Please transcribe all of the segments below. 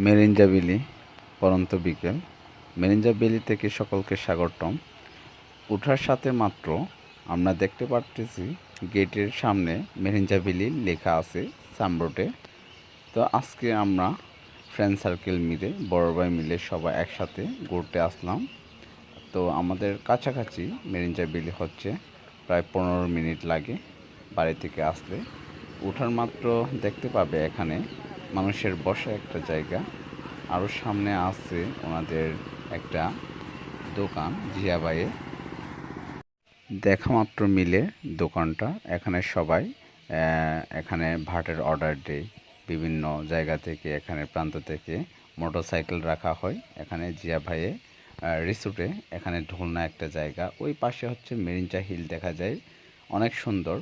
মেরিঞ্জা বিলি পরন্ত বিকেল। মেরিঞ্জা বিলি থেকে সকলকে স্বাগতম। ওঠার সাথে মাত্র আমরা দেখতে পারতেছি গেটের সামনে মেরিঞ্জা বিলি লেখা আছে সামরোডে। তো আজকে আমরা ফ্রেন্ড সার্কেল মিলে বড় ভাই মিলে সবাই একসাথে ঘুরতে আসলাম। তো আমাদের কাছাকাছি মেরিঞ্জা বিলি হচ্ছে প্রায় 15 মিনিট লাগে বাড়ি থেকে আসলে। ওঠার মাত্র দেখতে পাবে এখানে মানুষের বসা একটা জায়গা, আরও সামনে আছে ওনাদের একটা দোকান জিয়াবাইয়ে। দেখা মাত্র মিলে দোকানটা, এখানে সবাই এখানে ভাটের অর্ডার দেয়। বিভিন্ন জায়গা থেকে, এখানে প্রান্ত থেকে মোটরসাইকেল রাখা হয় এখানে জিয়া ভাইয়ে রিসোর্টে। এখানে ঢোলনা একটা জায়গা, ওই পাশে হচ্ছে মেরিঞ্জা হিল দেখা যায়, অনেক সুন্দর।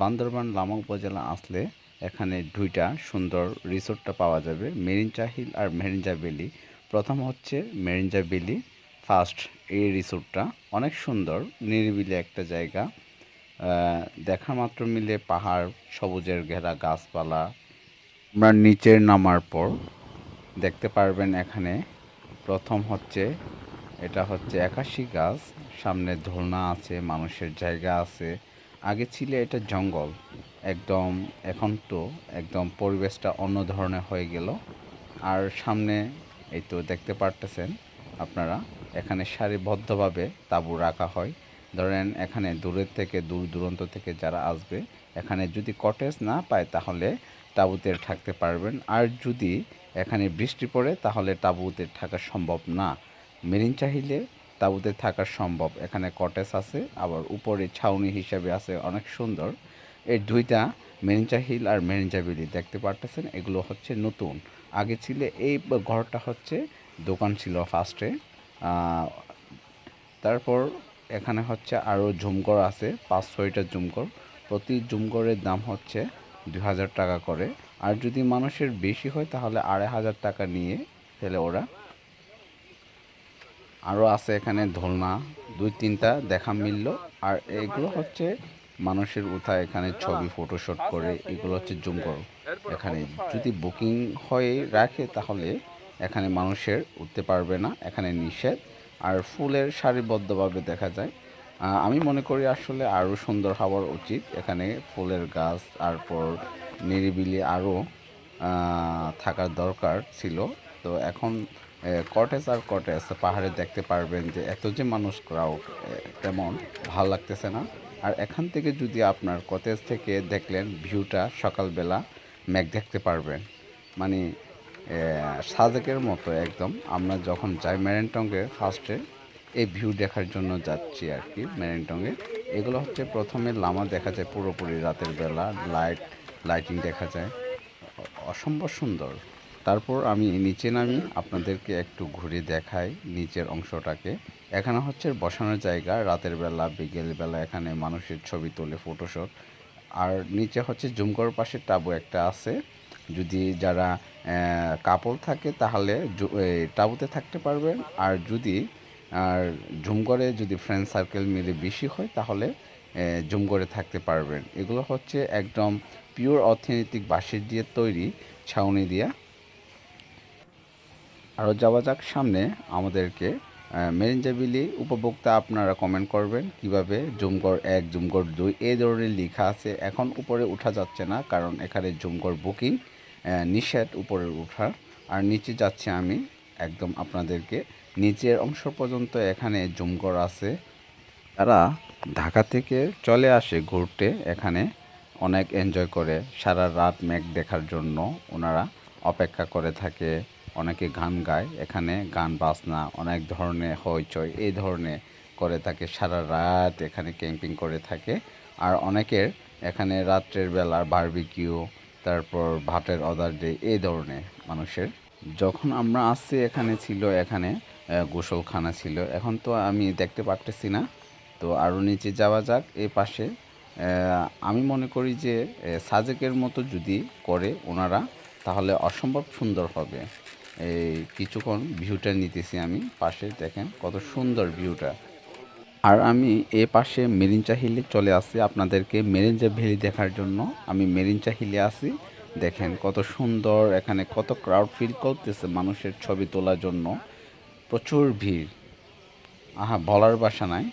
বান্দরবান লামা উপজেলা আসলে এখানে দুইটা সুন্দর রিসোর্টটা পাওয়া যাবে, মেরিঞ্জা হিল আর মেরিঞ্জা ভ্যালি। প্রথম হচ্ছে মেরিঞ্জা ভ্যালি ফার্স্ট, এই রিসোর্টটা অনেক সুন্দর, নিরিবিলি একটা জায়গা। দেখা মাত্র মিলে পাহাড়, সবুজের ঘেরা গাছপালা। আমরা নিচের নামার পর দেখতে পারবেন এখানে প্রথম হচ্ছে, এটা হচ্ছে একাশি গাছ, সামনে ঝর্ণা আছে, মানুষের জায়গা আছে। আগে ছিল এটা জঙ্গল একদম, এখন তো একদম পরিবেশটা অন্য ধরনের হয়ে গেল। আর সামনে এই তো দেখতে পারতেছেন আপনারা, এখানে সারিবদ্ধভাবে তাঁবু রাখা হয়। ধরেন এখানে দূরের থেকে, দূর দূরান্ত থেকে যারা আসবে, এখানে যদি কটেজ না পায় তাহলে তাঁবুতে থাকতে পারবেন। আর যদি এখানে বৃষ্টি পড়ে তাহলে তাঁবুতে থাকা সম্ভব না। মেরিঞ্জা হিলে তাঁবুতে থাকা সম্ভব, এখানে কটেজ আছে, আবার উপরে ছাউনি হিসেবে আছে, অনেক সুন্দর। এই দুইটা মেরিঞ্জা হিল আর মেরিঞ্জা বিলি দেখতে পারতেছেন, এগুলো হচ্ছে নতুন। আগে ছিল এই ঘরটা হচ্ছে দোকান ছিল ফার্স্টে। তারপর এখানে হচ্ছে আরও ঝুমঘর আছে, 5-6টা ঝুমঘর। প্রতি ঝুমঘরের দাম হচ্ছে 2000 টাকা করে। আর যদি মানুষের বেশি হয় তাহলে 2500 টাকা নিয়ে ফেলে ওরা। আরও আছে এখানে দোলনা, 2-3টা দেখা মিলল। আর এগুলো হচ্ছে মানুষের উঠা, এখানে ছবি ফটোশ্যুট করে, এগুলো হচ্ছে ঝুমঘর। এখানে যদি বুকিং হয়ে রাখে তাহলে এখানে মানুষের উঠতে পারবে না, এখানে নিষেধ। আর ফুলের সারিবদ্ধভাবে দেখা যায়। আমি মনে করি আসলে আরও সুন্দর হওয়ার উচিত, এখানে ফুলের গাছ, তারপর নিরিবিলি আরও থাকার দরকার ছিল। তো এখন কটেজ আর কটেজ, পাহাড়ে দেখতে পারবেন যে এত যে মানুষ ক্রাউড, তেমন ভালো লাগতেছে না। আর এখান থেকে যদি আপনার কটেজ থেকে দেখলেন ভিউটা সকালবেলা, মেঘ দেখতে পারবেন, মানে সাজেকের মতো একদম। আমরা যখন যাই মেরিনটঙ্গে ফার্স্টে এই ভিউ দেখার জন্য যাচ্ছি আর কি মেরিনটঙ্গে। এগুলো হচ্ছে প্রথমে লামা দেখা যায় পুরোপুরি রাতের বেলা, লাইটিং দেখা যায়, অসম্ভব সুন্দর। তারপর আমি নিচে নামি, আপনাদেরকে একটু ঘুরে দেখাই নিচের অংশটাকে। এখানে হচ্ছে বসানোর জায়গা, রাতের বেলা বিকেলবেলা এখানে মানুষের ছবি তোলে, ফটোশ্যুট। আর নিচে হচ্ছে জুমঘর পাশে টাবু একটা আছে, যদি যারা কাপল থাকে তাহলে টাবুতে থাকতে পারবেন। আর যদি আর ঝুমঘরে যদি ফ্রেন্ড সার্কেল মিলে বেশি হয় তাহলে ঝুমঘরে থাকতে পারবেন। এগুলো হচ্ছে একদম পিওর অথেন্টিক বাঁশের দিয়ে তৈরি, ছাউনি দিয়া। আরও যাওয়া যাক সামনে। আমাদেরকে মেরিঞ্জা বিলি উপভোক্তা আপনারা কমেন্ট করবেন কিভাবে জুমঘর 1 জুমঘর 2 এই ধরনের লেখা আছে। এখন উপরে উঠা যাচ্ছে না, কারণ এখানে জুমঘর বুকিং নিষেধ উপরে ওঠার। আর নিচে যাচ্ছে আমি একদম আপনাদেরকে নিচের অংশ পর্যন্ত, এখানে জুমঘর আছে। তারা ঢাকা থেকে চলে আসে ঘুরতে, এখানে অনেক এনজয় করে, সারা রাত মেঘ দেখার জন্য ওনারা অপেক্ষা করে থাকে। অনেকে গান গায়, এখানে গান বাজনা অনেক ধরনের হইচই এই ধরনের করে থাকে, সারা রাত এখানে ক্যাম্পিং করে থাকে। আর অনেকের এখানে রাত্রের বেলা বারবিকিউ, তারপর ভাতের অর্ডার দেয় এই ধরনের মানুষের। যখন আমরা আসছি এখানে ছিল, এখানে গোসলখানা ছিল, এখন তো আমি দেখতে পারতেছি না। তো আরও নিচে যাওয়া যাক। এই পাশে আমি মনে করি যে সাজেকের মতো যদি করে ওনারা তাহলে অসম্ভব সুন্দর হবে। এই কিছুক্ষণ ভিউটা নিতেছি আমি, পাশে দেখেন কত সুন্দর ভিউটা। আর আমি এ পাশে মেরিঞ্জা হিলে চলে আসছি, আপনাদেরকে মেরিঞ্জা ভ্যালি দেখার জন্য আমি মেরিঞ্জা হিলে আসি। দেখেন কত সুন্দর, এখানে কত ক্রাউড ফিল করতেছে মানুষের ছবি তোলার জন্য। প্রচুর ভিড়, আহা বলার ভাষা নাই।